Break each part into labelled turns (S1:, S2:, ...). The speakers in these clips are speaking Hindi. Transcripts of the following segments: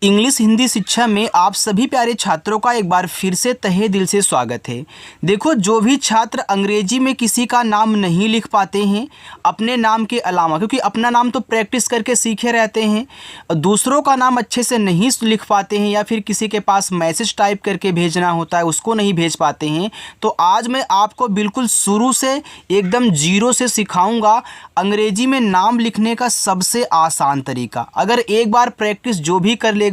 S1: इंग्लिश हिंदी शिक्षा में आप सभी प्यारे छात्रों का एक बार फिर से तहे दिल से स्वागत है। देखो, जो भी छात्र अंग्रेजी में किसी का नाम नहीं लिख पाते हैं अपने नाम के अलावा, क्योंकि अपना नाम तो प्रैक्टिस करके सीखे रहते हैं, दूसरों का नाम अच्छे से नहीं लिख पाते हैं या फिर किसी के पास मैसेज टाइप करके भेजना होता है उसको नहीं भेज पाते हैं, तो आज मैं आपको बिल्कुल शुरू से एकदम जीरो से सिखाऊंगा अंग्रेजी में नाम लिखने का सबसे आसान तरीका। अगर एक बार प्रैक्टिस जो भी कर लेगा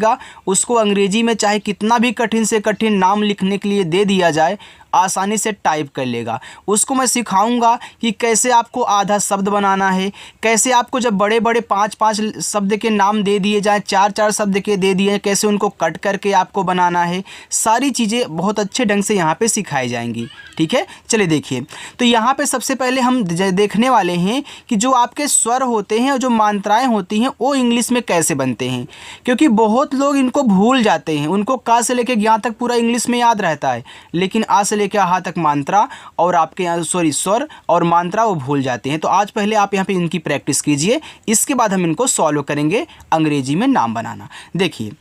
S1: उसको अंग्रेजी में चाहे कितना भी कठिन से कठिन नाम लिखने के लिए दे दिया जाए आसानी से टाइप कर लेगा। उसको मैं सिखाऊंगा कि कैसे आपको आधा शब्द बनाना है, कैसे आपको जब बड़े बड़े 5-5 शब्द के नाम दे दिए जाएं, 4-4 शब्द के दे दिए, कैसे उनको कट करके आपको बनाना है। सारी चीज़ें बहुत अच्छे ढंग से यहाँ पे सिखाई जाएंगी। ठीक है, चलिए देखिए। तो यहाँ पे सबसे पहले हम देखने वाले हैं कि जो आपके स्वर होते हैं और जो मात्राएँ होती हैं वो इंग्लिश में कैसे बनते हैं, क्योंकि बहुत लोग इनको भूल जाते हैं। उनको का से लेके ज्ञा तक पूरा इंग्लिश में याद रहता है, लेकिन आ से लेके हा तक मात्रा और आपके यहाँ स्वर और मात्रा वो भूल जाते हैं। तो आज पहले आप यहाँ पे इनकी प्रैक्टिस कीजिए, इसके बाद हम इनको सॉल्व करेंगे अंग्रेजी में नाम बनाना। देखिए,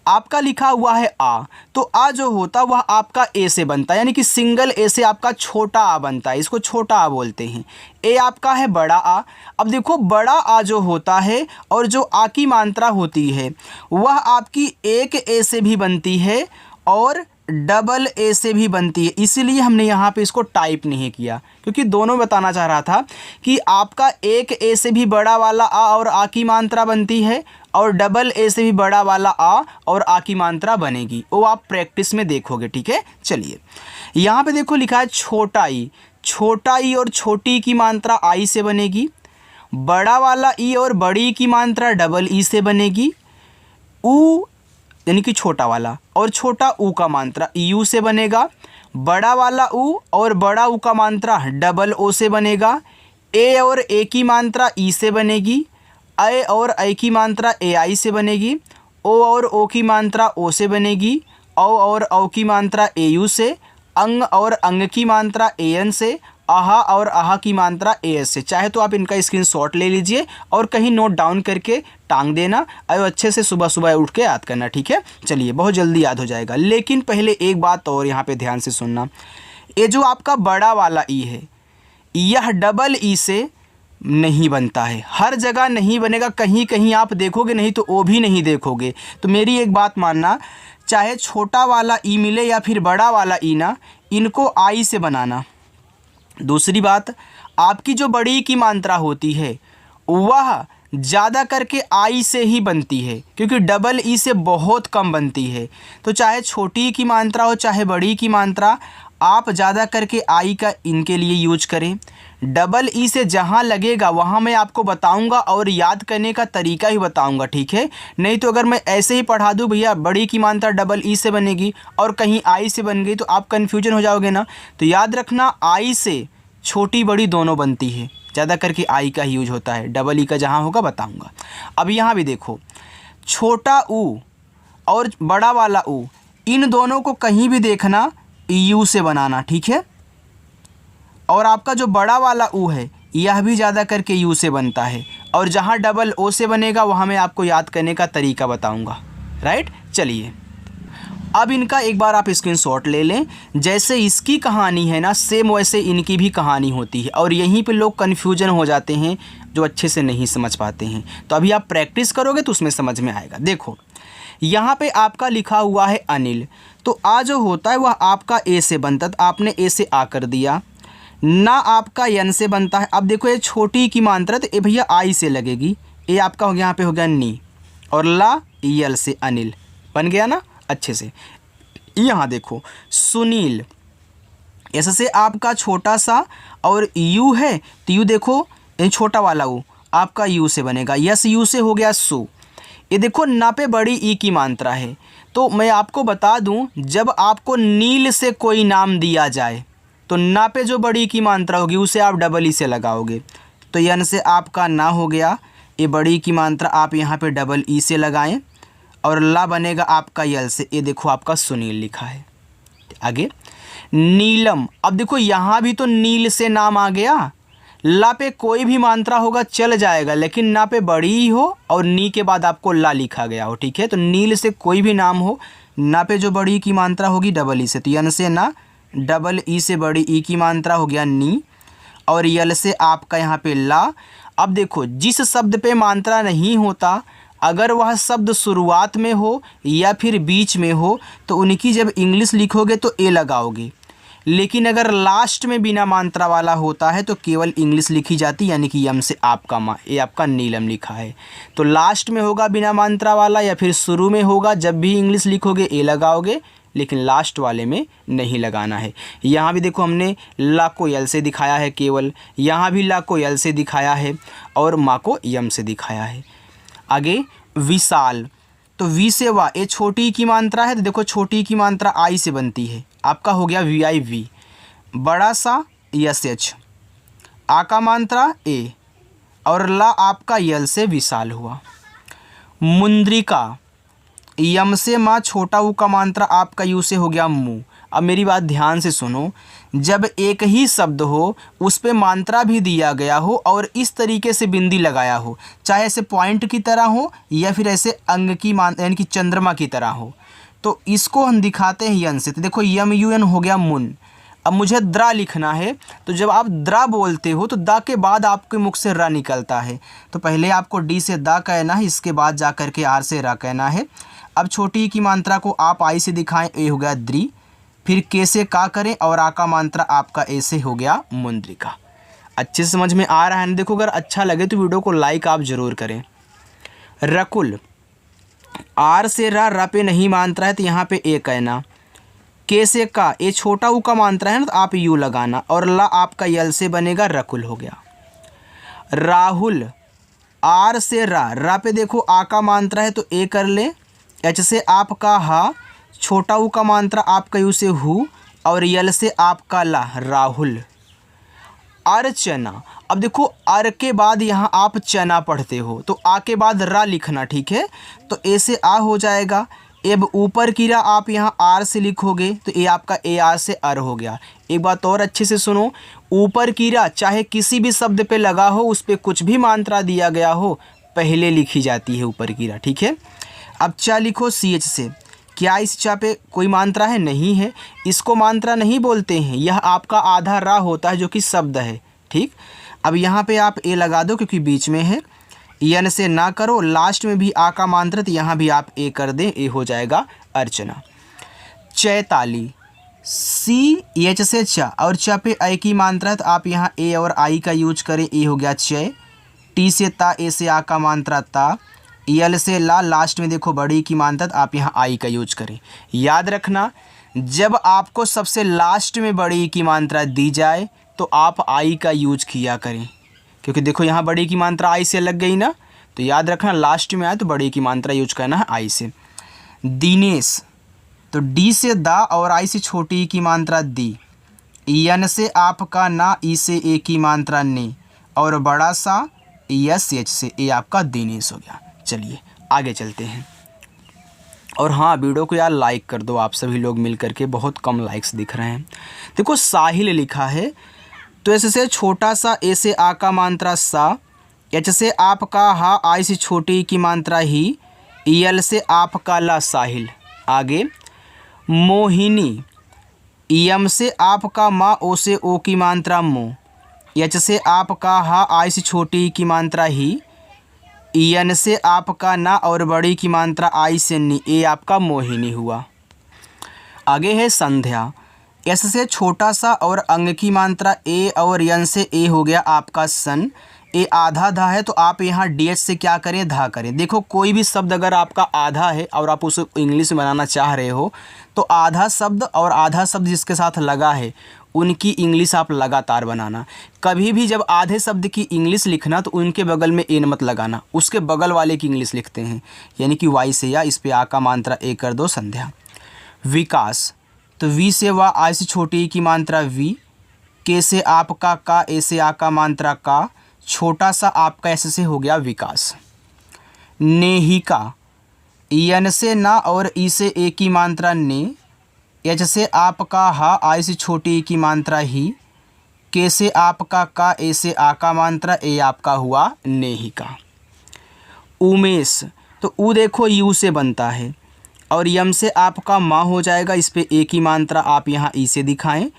S1: आपका लिखा हुआ है आ, तो आ जो होता वह आपका ए से बनता है, यानी कि सिंगल ए से आपका छोटा आ बनता है, इसको छोटा आ बोलते हैं। ए आपका है बड़ा आ। अब देखो, बड़ा आ जो होता है और जो आ की मात्रा होती है वह आपकी एक ए से भी बनती है और डबल ए से भी बनती है, इसीलिए हमने यहाँ पे इसको टाइप नहीं किया, क्योंकि दोनों बताना चाह रहा था कि आपका एक ए से भी बड़ा वाला आ और आ की मात्रा बनती है और डबल ए से भी बड़ा वाला आ और आ की मात्रा बनेगी। वो आप प्रैक्टिस में देखोगे। ठीक है, चलिए यहाँ पे देखो लिखा है छोटा ई। छोटा ई और छोटी की मात्रा आई से बनेगी। बड़ा वाला ई और बड़ी की मात्रा डबल ई से बनेगी। ऊ यानी कि छोटा वाला और छोटा ऊ का मात्रा यू से बनेगा। बड़ा वाला ऊ और बड़ा ऊ का मात्रा डबल ओ से बनेगा। ए और ए की मात्रा ई से बनेगी। ए और ए की मात्रा ए आई से बनेगी। ओ और ओ की मात्रा ओ से बनेगी। औ और औ की मात्रा ए यू से। अंग और अंग की मात्रा ए एन से। आहा और आहा की मात्रा ए एस से। चाहे तो आप इनका स्क्रीनशॉट ले लीजिए और कहीं नोट डाउन करके टांग देना और अच्छे से सुबह सुबह उठ के याद करना। ठीक है, चलिए बहुत जल्दी याद हो जाएगा। लेकिन पहले एक बात और यहाँ पे ध्यान से सुनना, ये जो आपका बड़ा वाला ई है यह डबल ई से नहीं बनता है, हर जगह नहीं बनेगा, कहीं कहीं आप देखोगे नहीं तो वो भी नहीं देखोगे। तो मेरी एक बात मानना, चाहे छोटा वाला ई मिले या फिर बड़ा वाला ई ना, इनको आई से बनाना। दूसरी बात, आपकी जो बड़ी की मात्रा होती है वह ज़्यादा करके आई से ही बनती है, क्योंकि डबल ई से बहुत कम बनती है। तो चाहे छोटी की मात्रा हो चाहे बड़ी की मात्रा, आप ज़्यादा करके आई का इनके लिए यूज करें। डबल ई से जहाँ लगेगा वहाँ मैं आपको बताऊंगा और याद करने का तरीका ही बताऊंगा। ठीक है, नहीं तो अगर मैं ऐसे ही पढ़ा दूँ भैया बड़ी की मात्रा डबल ई से बनेगी और कहीं आई से बन गई तो आप कन्फ्यूजन हो जाओगे ना। तो याद रखना, आई से छोटी बड़ी दोनों बनती है, ज़्यादा करके आई का ही यूज होता है, डबल ई का जहाँ होगा बताऊंगा। अब यहाँ भी देखो, छोटा ऊ और बड़ा ऊ, इन दोनों को कहीं भी देखना यू से बनाना। ठीक है, और आपका जो बड़ा वाला ऊ है यह भी ज़्यादा करके यू से बनता है, और जहाँ डबल ओ से बनेगा वहाँ मैं आपको याद करने का तरीका बताऊंगा। राइट, चलिए अब इनका एक बार आप स्क्रीनशॉट ले लें। जैसे इसकी कहानी है ना, सेम वैसे इनकी भी कहानी होती है, और यहीं पे लोग कन्फ्यूजन हो जाते हैं जो अच्छे से नहीं समझ पाते हैं। तो अभी आप प्रैक्टिस करोगे तो उसमें समझ में आएगा। देखो, यहाँ पे आपका लिखा हुआ है अनिल, तो आ जो होता है वह आपका ए से बनता है, तो आपने ए से आ कर दिया। ना आपका यन से बनता है। अब देखो, ये छोटी की मात्रा तो ये भैया आई से लगेगी, ये आपका हो गया, यहाँ पे हो गया नी, और ला यल से अनिल बन गया ना अच्छे से। यहाँ देखो, सुनील, ऐसे से आपका छोटा सा और यू है तो यू देखो, ये छोटा वाला यू आपका यू से बनेगा। यस यू से हो गया सु। ये देखो, ना पे बड़ी ई की मात्रा है। तो मैं आपको बता दूं, जब आपको नील से कोई नाम दिया जाए तो ना पे जो बड़ी की मात्रा होगी उसे आप डबल ई से लगाओगे। तो यन से आपका ना हो गया, ये बड़ी की मात्रा आप यहाँ पे डबल ई से लगाएं, और ला बनेगा आपका यल से। ये देखो आपका सुनील लिखा है। आगे नीलम, अब देखो यहाँ भी तो नील से नाम आ गया, ला पे कोई भी मात्रा होगा चल जाएगा, लेकिन ना पे बड़ी ही हो और नी के बाद आपको ला लिखा गया हो, ठीक है। तो नील से कोई भी नाम हो, ना पे जो बड़ी की मात्रा होगी डबल ई से, तो यन से ना, डबल ई से बड़ी ई की मात्रा हो गया नी, और यल से आपका यहाँ पे ला। अब देखो जिस शब्द पे मात्रा नहीं होता, अगर वह शब्द शुरुआत में हो या फिर बीच में हो तो उनकी जब इंग्लिश लिखोगे तो ए लगाओगे, लेकिन अगर लास्ट में बिना मात्रा वाला होता है तो केवल इंग्लिश लिखी जाती, यानी कि यम से आपका मा, ये आपका नीलम लिखा है। तो लास्ट में होगा बिना मात्रा वाला या फिर शुरू में होगा, जब भी इंग्लिश लिखोगे ए लगाओगे, लेकिन लास्ट वाले में नहीं लगाना है। यहाँ भी देखो हमने ला को यल से दिखाया है केवल, यहाँ भी ला को यल से दिखाया है और माँ को यम से दिखाया है। आगे विशाल, तो वी से वा, ये छोटी की मात्रा है, तो देखो छोटी की मात्रा आई से बनती है, आपका हो गया वी आई वी। बड़ा सा यस एच, आ का मात्रा ए, और ला आपका यल से विशाल हुआ। मुंद्रिका, यम से माँ, छोटा ऊ का मात्रा आपका यू से हो गया मुँह। अब मेरी बात ध्यान से सुनो, जब एक ही शब्द हो उस पे मात्रा भी दिया गया हो और इस तरीके से बिंदी लगाया हो, चाहे ऐसे पॉइंट की तरह हो या फिर ऐसे अंग की यानी कि चंद्रमा की तरह हो, तो इसको हम दिखाते हैं यन से। तो देखो यम यू एन हो गया मुन। अब मुझे द्रा लिखना है, तो जब आप द्रा बोलते हो तो दा के बाद आपके मुख से रा निकलता है, तो पहले आपको डी से दा कहना है, इसके बाद जा कर के आर से रा कहना है। अब छोटी की मात्रा को आप आई से दिखाएं, ए हो गया द्री, फिर के से का करें और आ का मात्रा आपका ए से हो गया मुंद्रिका। अच्छे से समझ में आ रहा है ना? देखो अगर अच्छा लगे तो वीडियो को लाइक आप ज़रूर करें। रकुल, आर से रा पे नहीं मात्रा है तो यहाँ पे ए कहना, के से का, ए छोटा ऊ का मात्रा है ना तो आप यू लगाना, और ला आपका यल से बनेगा रकुल हो गया। राहुल, आर से रा पे देखो आ का मात्रा है तो ए कर ले, एच से आपका हा, छोटा ऊ का मात्रा आपका यू से हु, और यल से आपका ला, राहुल। अर्चना, अब देखो अर के बाद यहाँ आप चना पढ़ते हो तो आ के बाद रा लिखना, ठीक है। तो ए से आ हो जाएगा, अब ऊपर की रा आप यहाँ आर से लिखोगे तो ये आपका ए आर से अर हो गया। एक बात और अच्छे से सुनो, ऊपर की रा चाहे किसी भी शब्द पे लगा हो, उस पर कुछ भी मात्रा दिया गया हो, पहले लिखी जाती है ऊपर की रा, ठीक है। अब चा लिखो सी एच से, क्या इस चा पे कोई मात्रा है? नहीं है, इसको मात्रा नहीं बोलते हैं, यह आपका आधा रा होता है जो कि शब्द है, ठीक। अब यहाँ पे आप ए लगा दो क्योंकि बीच में है, यन से ना करो, लास्ट में भी आ का मात्रा तो यहाँ भी आप ए कर दें, ए हो जाएगा अर्चना। चैताली, सी एच से चा और चा पे ए की मात्रा तो आप यहाँ ए और आई का यूज करें, ए हो गया चय। टी से ता, ए से आ का मात्रा ता, यल से ला, लास्ट में देखो बड़ी की मात्रा तो आप यहाँ आई का यूज करें। याद रखना, जब आपको सबसे लास्ट में बड़ी की मात्रा दी जाए तो आप आई का यूज किया करें, क्योंकि देखो यहाँ बड़ी की मात्रा आई से लग गई ना, तो याद रखना लास्ट में आए तो बड़ी की मात्रा यूज करना है आई से। दिनेश, तो डी से दा और आई से छोटी की मात्रा दी, यन से आपका ना, ई से ए की मात्रा ने, और बड़ा सा यस एच से ए आपका दिनेश हो गया। चलिए आगे चलते हैं। और हाँ, वीडियो को यार लाइक कर दो, आप सभी लोग मिल करके बहुत कम लाइक्स दिख रहे हैं। देखो साहिल लिखा है, तो ऐसे से छोटा सा ए से आ का मात्रा सा, एच से आपका हा, आई से छोटी की मात्रा ही, यल से आपका ला, साहिल। आगे मोहिनी, यम से आपका मा, ओ से ओ की मात्रा मो, एच से आपका हा, आई से छोटी की मात्रा ही, यन से आपका ना और बड़ी की मात्रा आई से नी, ए आपका मोहिनी हुआ। आगे है संध्या, एस से छोटा सा और अंग की मात्रा ए और यन से ए हो गया आपका सन। ए आधा धा है तो आप यहाँ डी एच से क्या करें, धा करें। देखो कोई भी शब्द अगर आपका आधा है और आप उसे इंग्लिश में बनाना चाह रहे हो तो आधा शब्द और आधा शब्द जिसके साथ लगा है उनकी इंग्लिश आप लगातार बनाना। कभी भी जब आधे शब्द की इंग्लिश लिखना तो उनके बगल में एन मत लगाना, उसके बगल वाले की इंग्लिश लिखते हैं, यानी कि वाई से या इस पे आ का मात्रा ए कर दो, संध्या। विकास, तो वी से वा, आई से छोटी की मात्रा वी, के से आपका का, ए से आ का मात्रा का, छोटा सा आपका ऐसे से हो गया विकास। नेहिका, यन से ना और ई से ए की मात्रा ने, एच से आपका हा, आई से छोटी की मात्रा ही, के से आपका का, ए से आ का मात्रा, ए आपका हुआ नेहिका। उमेश, तो ऊ देखो यू से बनता है और यम से आपका माँ हो जाएगा, इस पे ए की मात्रा आप यहाँ ई से दिखाएं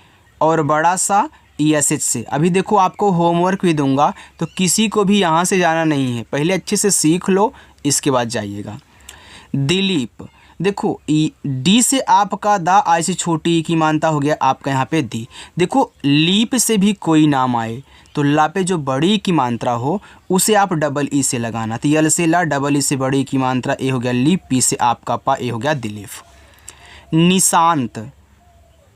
S1: और बड़ा सा ESH से। अभी देखो आपको होमवर्क भी दूंगा तो किसी को भी यहाँ से जाना नहीं है, पहले अच्छे से सीख लो इसके बाद जाइएगा। दिलीप, देखो डी से आपका दा, आई से छोटी ई की मानता हो गया आपका यहाँ पे दी। देखो लीप से भी कोई नाम आए तो ला पे जो बड़ी की मात्रा हो उसे आप डबल ई से लगाना, तो यल से ला, डबल ई से बड़ी की मात्रा, ए हो गया लीप, पी से आपका पा, ए हो गया दिलीप। निशांत,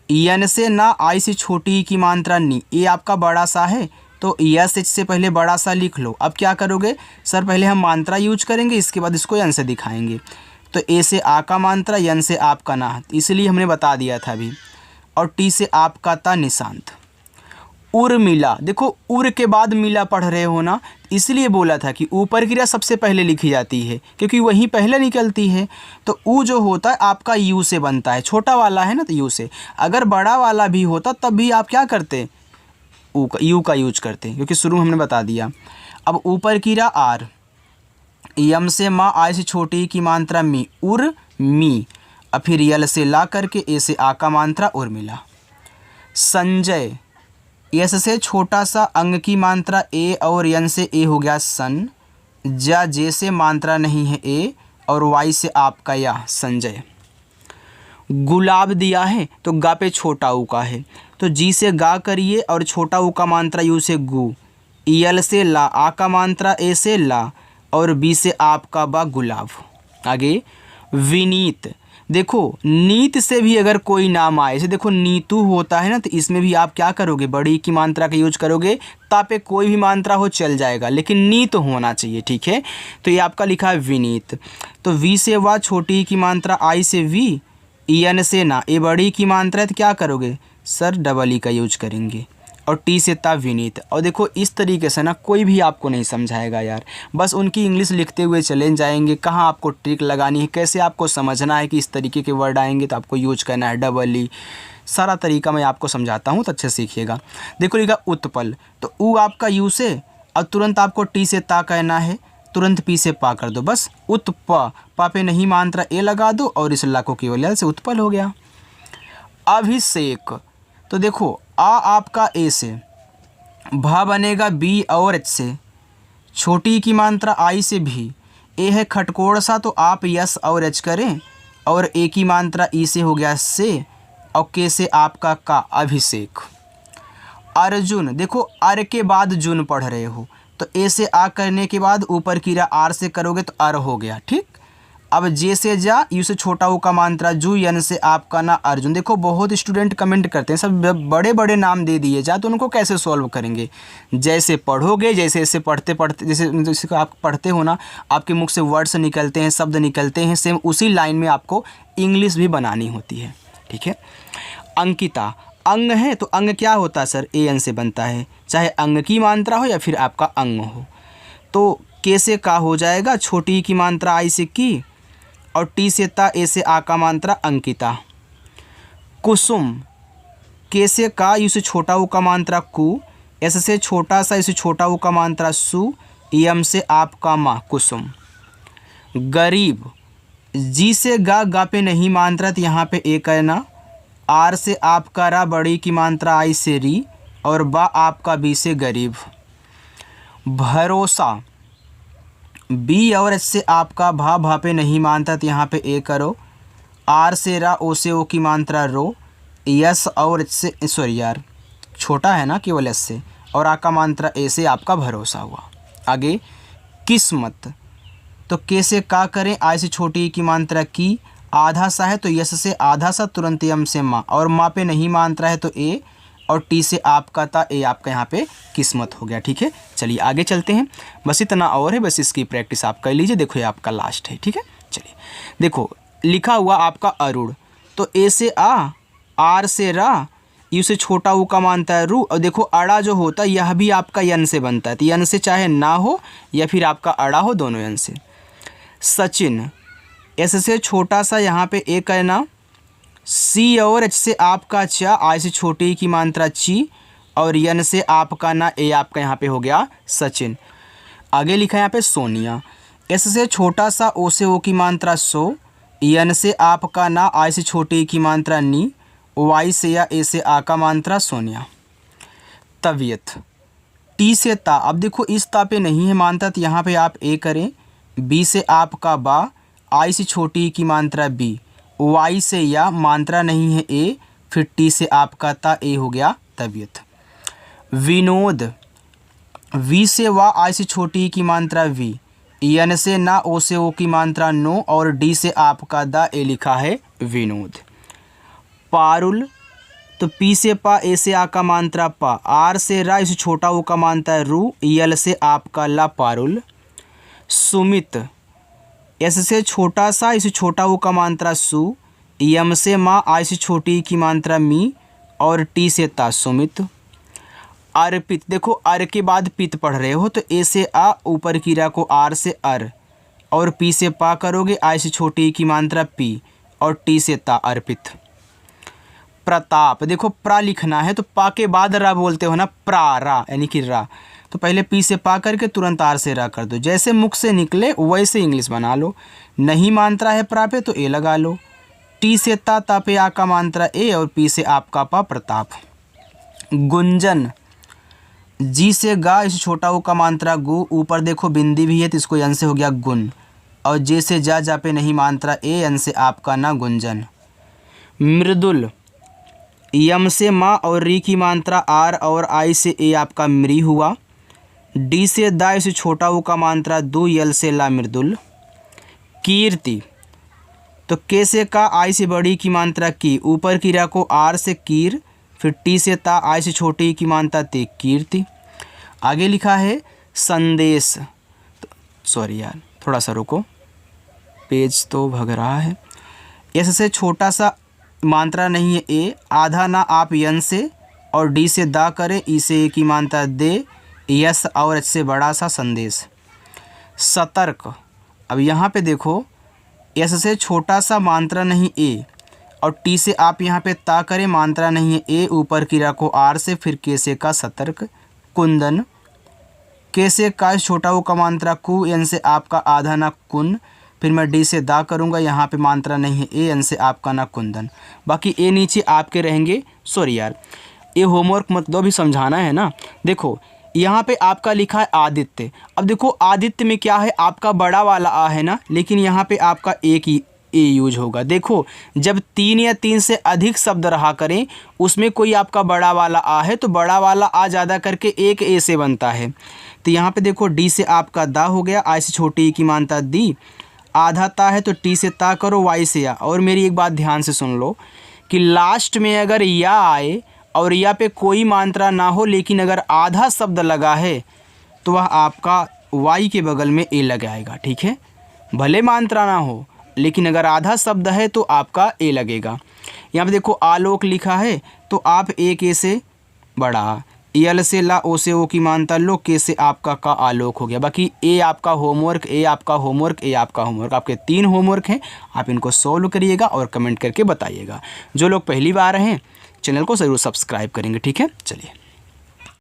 S1: एन से ना, आई से छोटी ई की मात्रा नी, ए आपका बड़ा सा है तो ESH से पहले बड़ा सा लिख लो। अब क्या करोगे सर, पहले हम मात्रा यूज करेंगे, इसके बाद इसको एन से दिखाएंगे। तो ए से आ का मात्रा, एन से आपका ना, इसलिए हमने बता दिया था अभी, और टी से आपका था निशांत। उर्मिला, देखो उर के बाद मिला पढ़ रहे हो ना, इसलिए बोला था कि ऊपर क्रिया सबसे पहले लिखी जाती है क्योंकि वहीं पहले निकलती है। तो ऊ जो होता है आपका यू से बनता है, छोटा वाला है ना तो यू से। अगर बड़ा वाला भी होता तब भी आप क्या करते, यू का यूज करते क्योंकि शुरू हमने बता दिया। अब ऊपर क्रिया आर, यम से माँ, आई से छोटी की मात्रा मी, उर मी, और फिर यल से ला करके ए से आ का मात्रा उर्मिला। संजय, यस से छोटा सा अंग की मात्रा ए और यन से ए हो गया सन, जा जे से मात्रा नहीं है ए और वाई से आपका या संजय। गुलाब दिया है तो गा पे छोटा ऊ का है तो जी से गा करिए और छोटा ऊ का मात्रा यू से गु, यल से ला, आ का मात्रा ए से ला और बी से आपका बा गुलाब। आगे विनीत, देखो नीत से भी अगर कोई नाम आए, जैसे देखो नीतू होता है ना, तो इसमें भी आप क्या करोगे, बड़ी की मात्रा का यूज करोगे, तापे कोई भी मात्रा हो चल जाएगा लेकिन नीत होना चाहिए, ठीक है। तो ये आपका लिखा है विनीत। तो वी से वा, छोटी की मात्रा, आई से वी, एन से ना, ए बड़ी की मात्रा है तो क्या करोगे सर, डबल ई का यूज करेंगे, और टी से ता विनीत। और देखो इस तरीके से ना कोई भी आपको नहीं समझाएगा यार, बस उनकी इंग्लिश लिखते हुए चले जाएंगे, कहाँ आपको ट्रिक लगानी है, कैसे आपको समझना है कि इस तरीके के वर्ड आएंगे तो आपको यूज करना है डबल ई, सारा तरीका मैं आपको समझाता हूँ तो अच्छे सीखिएगा। देखो लिखा उत्पल, तो ऊ आपका यू से और तुरंत आपको टी से ता कहना है, तुरंत पी से पा कर दो, बस उत्प, पा पे नहीं मात्रा ए लगा दो और इस ला को केवल यल से उत्पल हो गया। अभिषेक, तो देखो आ आपका ए से, भा बनेगा बी और एच से, छोटी की मात्रा आई से भी, ए है खटकोड़ सा तो आप यस और एच करें और ए की मात्रा ई से हो गया से, और के से आपका का, अभिषेक। अर्जुन, देखो अर के बाद जुन पढ़ रहे हो तो ए से आ करने के बाद ऊपर कीरा आर से करोगे तो अर हो गया, ठीक। अब जे से जा, यू से छोटा ऊ का मात्रा जू, यन से आपका ना अर्जुन। देखो बहुत स्टूडेंट कमेंट करते हैं सब बड़े बड़े नाम दे दिए जा, तो उनको कैसे सॉल्व करेंगे, जैसे पढ़ोगे, जैसे ऐसे पढ़ते पढ़ते, जैसे आप पढ़ते हो ना, आपके मुख से वर्ड्स निकलते हैं, शब्द निकलते हैं, सेम उसी लाइन में आपको इंग्लिश भी बनानी होती है, ठीक है। अंकिता, अंग है तो अंग क्या होता है सर, ए एन से बनता है, चाहे अंग की मात्रा हो या फिर आपका अंग हो। तो के से का हो जाएगा, छोटी की मात्रा आई से की और टी से ता, ए से आ का मात्रा अंकिता। कुसुम, के से का, यू से छोटा ऊ का मात्रा कु, एस से छोटा सा, इसे छोटा ऊ का मात्रा सु, यम से आपका मा, कुसुम। गरीब, जी से गा, गा पे नहीं मात्रा तो यहाँ पे ए करना, आर से आपका रा, बड़ी की मात्रा आई से री और बा आपका बी से गरीब। भरोसा, बी और एच से आपका भा, भा पे नहीं मानता तो यहाँ पे ए करो, आर से रा, ओ से ओ की मात्रा रो, यस और एच से, सॉरी यार छोटा है ना केवल एस से, और आ का मात्रा ए से आपका भरोसा हुआ। आगे किस्मत, तो के से का करें, आई से छोटी की मात्रा की, आधा सा है तो यस से आधा सा, तुरंत यम से माँ, और माँ पे नहीं मात्रा है तो ए, और टी से आपका था, ए आपका यहाँ पे किस्मत हो गया, ठीक है। चलिए आगे चलते हैं, बस इतना और है, बस इसकी प्रैक्टिस आप कर लीजिए। देखो ये आपका लास्ट है, ठीक है। चलिए देखो लिखा हुआ आपका अरुण, तो ए से आ, आर से रा, यू से छोटा ऊ का मानता है रू, और देखो अड़ा जो होता है यह भी आपका यन से बनता है, तो यन से चाहे ना हो या फिर आपका अड़ा हो, दोनों यन से। सचिन, एस से छोटा सा यहाँ पे ए करना, सी और एच से आपका चा, आई से छोटी की मात्रा ची और यन से आपका ना, ए आपका यहाँ पे हो गया सचिन। आगे लिखा है यहाँ पे सोनिया। एस से छोटा सा ओ से ओ की मात्रा सो, यन से आपका ना, आई से छोटी की मात्रा नी, वाई से या ए से आ का मात्रा सोनिया। तबीयत, टी से ता, अब देखो इस ता पे नहीं है मात्रा तो यहाँ पे आप ए करें, बी से आपका बा, आई से छोटी की मात्रा बी, वाई से या मात्रा नहीं है ए, फिर टी से आपका ता, ए हो गया तबीयत। विनोद, वी से वा, आई से छोटी की मात्रा वी, यन से ना, ओ से ओ की मात्रा नो, और डी से आपका दा, ए लिखा है विनोद। पारुल, तो पी से पा, ए से आ का मात्रा पा, आर से रा, इसे छोटा ओ का मात्रा रू, यल से आपका ला पारुल। सुमित, एस से छोटा सा, इसे छोटा ओ का मात्रा सु, यम से माँ, आई से छोटी की मात्रा मी, और टी से ता सुमित। अर्पित, देखो अर के बाद पित पढ़ रहे हो तो ए से आ, ऊपर की रा को आर से अर, और पी से पा करोगे, आई से छोटी की मात्रा पी, और टी से ता अर्पित। प्रताप, देखो प्रा लिखना है तो पा के बाद रा बोलते हो ना, प्रा रा यानी कि रा, तो पहले पी से पा करके तुरंत आर से रा कर दो, जैसे मुख से निकले वैसे इंग्लिश बना लो। नहीं मात्रा है प्रा पे तो ए लगा लो, टी से ता, ता पे आ का मात्रा ए, और पी से आपका पा प्रताप। गुंजन, जी से गा, इस छोटा ओ का मात्रा गु, ऊपर देखो बिंदी भी है तो इसको यन से हो गया गुन, और जे से जा, जा पे नहीं मात्रा ए, यन से आपका ना गुंजन। मृदुल, यम से माँ और री की मात्रा आर, और आई से ए आपका मृ हुआ, डी से दा, इसे छोटा ओ का मात्रा दो, यल से ला मृदुल। कीर्ति, तो के से का, आई से बड़ी की मात्रा की, ऊपर की रा को आर से कीर, फिर टी से ता, आई से छोटी की मात्रा ते कीर्ति। आगे लिखा है संदेश, तो सॉरी यार थोड़ा सा रुको, पेज तो भग रहा है। एस से छोटा सा मात्रा नहीं है ए, आधा ना आप यन से, और डी से दा करें, ई से ए की मात्रा दे, यस और एच से बड़ा सा संदेश। सतर्क, अब यहाँ पे देखो एस से छोटा सा मात्रा नहीं ए, और टी से आप यहाँ पे ता करें, मात्रा नहीं है ए, ऊपर की रा को आर से, फिर के से का सतर्क। कुंदन, के से का छोटा वो का मात्रा कु, एन से आपका आधा ना कुन, फिर मैं डी से दा करूँगा, यहाँ पे मात्रा नहीं है ए, एन से आपका ना कुंदन। बाकी ए नीचे आपके रहेंगे, सॉरी यार ये होमवर्क मतलब भी समझाना है ना। देखो यहाँ पे आपका लिखा है आदित्य, अब देखो आदित्य में क्या है, आपका बड़ा वाला आ है ना, लेकिन यहाँ पे आपका एक ही ए यूज होगा। देखो जब 3 या 3 से अधिक शब्द रहा करें, उसमें कोई आपका बड़ा वाला आ है तो बड़ा वाला आ ज़्यादा करके एक ए से बनता है। तो यहाँ पे देखो डी से आपका दा हो गया, आई से छोटी की मानता दी, आधा ता है तो टी से ता करो, वाई से या। और मेरी एक बात ध्यान से सुन लो कि लास्ट में अगर या आए और या पे कोई मात्रा ना हो, लेकिन अगर आधा शब्द लगा है तो वह आपका वाई के बगल में ए लगाएगा, ठीक है। भले मात्रा ना हो लेकिन अगर आधा शब्द है तो आपका ए लगेगा। यहाँ पे देखो आलोक लिखा है तो आप ए के से बड़ा, यल से ला, ओ से ओ की मानता लो, के से आपका का आलोक हो गया। बाकी ए आपका होमवर्क, ए आपका होमवर्क, ए आपका होमवर्क, आपके 3 होमवर्क हैं। आप इनको सॉल्व करिएगा और कमेंट करके बताइएगा। जो लोग पहली बार हैं चैनल को ज़रूर सब्सक्राइब करेंगे, ठीक है। चलिए।